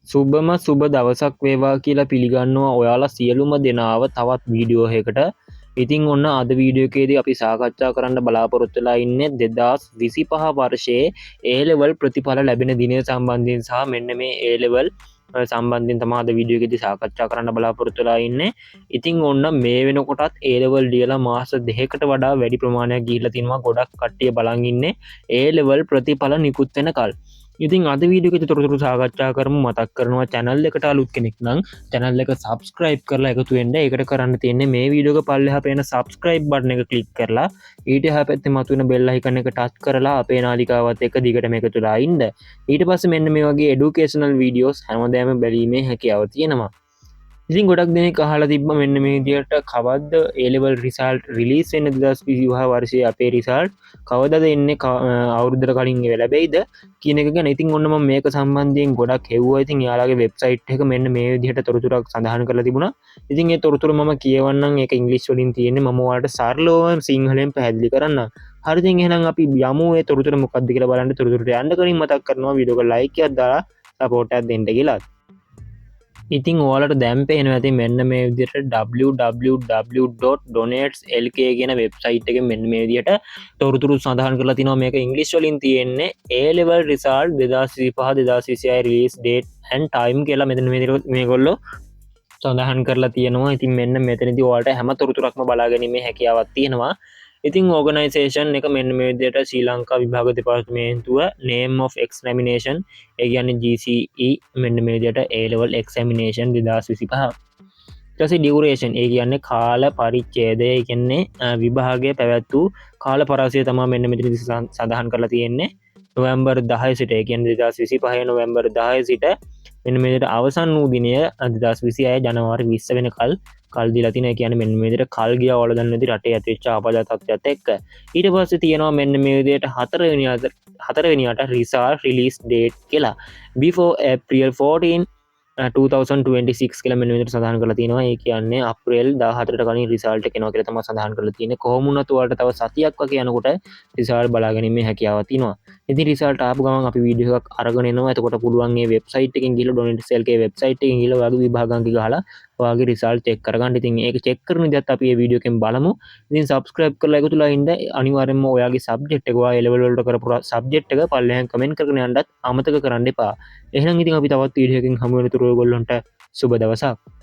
සුබම සුබ දවසක් වේවා කියලා පිළිගන්නවා ඔයාලා සියලුම දෙනාව තවත් වීඩියෝ එකකට. ඉතින් ඔන්න අද වීඩියෝ එකේදී අපි සාකච්ඡා කරන්න බලාපොරොත්තු වෙලා ඉන්නේ 2025 වර්ෂයේ A level ප්‍රතිඵල ලැබෙන දිනය සම්බන්ධයෙන් සහ මෙන්න මේ A level සම්බන්ධයෙන් තමයි අද වීඩියෝ එකේදී සාකච්ඡා කරන්න බලාපොරොත්තු වෙලා ඉන්නේ. ඉතින් ඔන්න මේ වෙනකොටත් A level ලියලා මාස 2කට වඩා වැඩි ප්‍රමාණයක් ගිහිල්ලා තිනවා. ගොඩක් කට්ටිය බලන් ඉන්නේ A level ප්‍රතිඵල නිකුත් වෙනකල්. ඉතින් අද වීඩියෝ එකේ තොරතුරු සාකච්ඡා කරමු. මතක් කරනවා channel එකට අලුත් කෙනෙක් නම් channel එක subscribe කරලා එකතු වෙන්න. ඒකට කරන්න තියෙන්නේ මේ වීඩියෝ එක පල්ලෙහා පේන subscribe button එක click කරලා ඊට එහා පැත්තේ මතුවෙන bell icon එක touch කරලා අපේ නාලිකාවත් එක්ක දිගටම එකතුලා ඉන්න. ඊට පස්සේ මෙන්න මේ වගේ educational videos හැමදාම බැලීමේ හැකියාව තියෙනවා. ඉතින් ගොඩක් දෙනෙක් අහලා තිබ්බ මෙන්න මේ විදියට කවද්ද A level result release වෙන්නේ 2025 වර්ෂයේ අපේ result කවදද එන්නේ අවුරුද්දට කලින් ලැබෙයිද කියන එක ගැන. ඉතින් ඔන්න මම මේක සම්බන්ධයෙන් ගොඩක් හෙව්වා. ඉතින් යාළුවගේ වෙබ්සයිට් එක මෙන්න මේ විදිහට තොරතුරක් සඳහන් කරලා තිබුණා. ඉතින් ඒ තොරතුරු මම කියවන්නම්. ඒක ඉංග්‍රීසි වලින් තියෙන්නේ. මම ඔයාලට සරලව සිංහලෙන් පැහැදිලි කරන්නම්. හරි, ඉතින් එහෙනම් අපි යමු ඒ තොරතුර මොකක්ද කියලා බලන්න. තොරතුරට යන්න කලින් මතක් කරනවා වීඩියෝ එක like එකක් දාලා support එකක් දෙන්න කියලා. ඉතින් ඕලට දැම් පේනවා ඇති මෙන්න මේ විදියට www.donateslk කියන වෙබ්සයිට් එක මෙන්න මේ විදියට තොරතුරු සඳහන් කරලා තිනවා. මේක ඉංග්‍රීසි වලින් තියෙන්නේ A level result 2025 release date and time කියලා මෙතන මේගොල්ලෝ සඳහන් කරලා තියෙනවා. ඉතින් මෙන්න මෙතනදී ඔයාලට හැම තොරතුරක්ම බලා ගැනීමේ හැකියාවක් තියෙනවා. ඉතින් ඕගනයිසේෂන් එක මෙන්න මේ විදියට ශ්‍රී ලංකා විභාග දෙපාර්තමේන්තුව name of examination ඒ කියන්නේ GCE මෙන්න මේ විදියට A level examination 2025. ඊට පස්සේ duration ඒ කියන්නේ කාල පරිච්ඡේදය ඒ කියන්නේ විභාගයේ පැවැත් වූ කාල පරාසය තමයි මෙන්න මෙතනදී සඳහන් කරලා තියෙන්නේ. නොවැම්බර් 10 සිට ඒ කියන්නේ 2025 නොවැම්බර් 10 සිට මෙන්න මේ විදියට අවසන් වූ දිනය 2026 ජනවාරි 20 වෙනිකල් කල් දීලා තිනවා. කියන්නේ මෙන්න මේ විදියට කල් ගියා වල දන්නේ නැති රටේ ඇතිවෙච්ච ආපදා තත්ත්වයක් එක්ක. ඊට පස්සේ තියෙනවා මෙන්න මේ විදියට 4 වෙනියට result release date කියලා. before April 14 2026 කියලා මෙන්න විදියට සඳහන් කරලා තිනවා. ඒ කියන්නේ අප්‍රේල් 14ට කලින් result එක එනවා කියලා තමයි සඳහන් කරලා තියෙන්නේ. කොහොම වුණත් ඔයාලට තව සතියක් වගේ යනකොට result බලා ගැනීමේ හැකියාවක් තියෙනවා. ඉතින් result ආපු ගමන් අපි වීඩියෝ එකක් අරගෙන එනවා. එතකොට පුළුවන් මේ වෙබ්සයිට් එකෙන් ගිහලා donate.slk වෙබ්සයිට් එකෙන් ගිහලා ඔයාගේ විභාග අංක ගහලා ඔයාගේ result check කරගන්න. ඉතින් ඒක check කරන විදිහත් අපි මේ වීඩියෝ එකෙන් බලමු. ඉතින් subscribe කරලා එකතුලා ඉන්න. අනිවාර්යයෙන්ම ඔයාගේ subject එක ඔයා A level වලට කරපු subject එක පල්ලෙහාන් comment කරගෙන යන්නත් අමතක කරන්න එපා. එහෙනම් ඉතින් අපි තවත් වීඩියෝ එකකින් හමු වෙනතුරු ඔයගොල්ලන්ට සුබ දවසක්.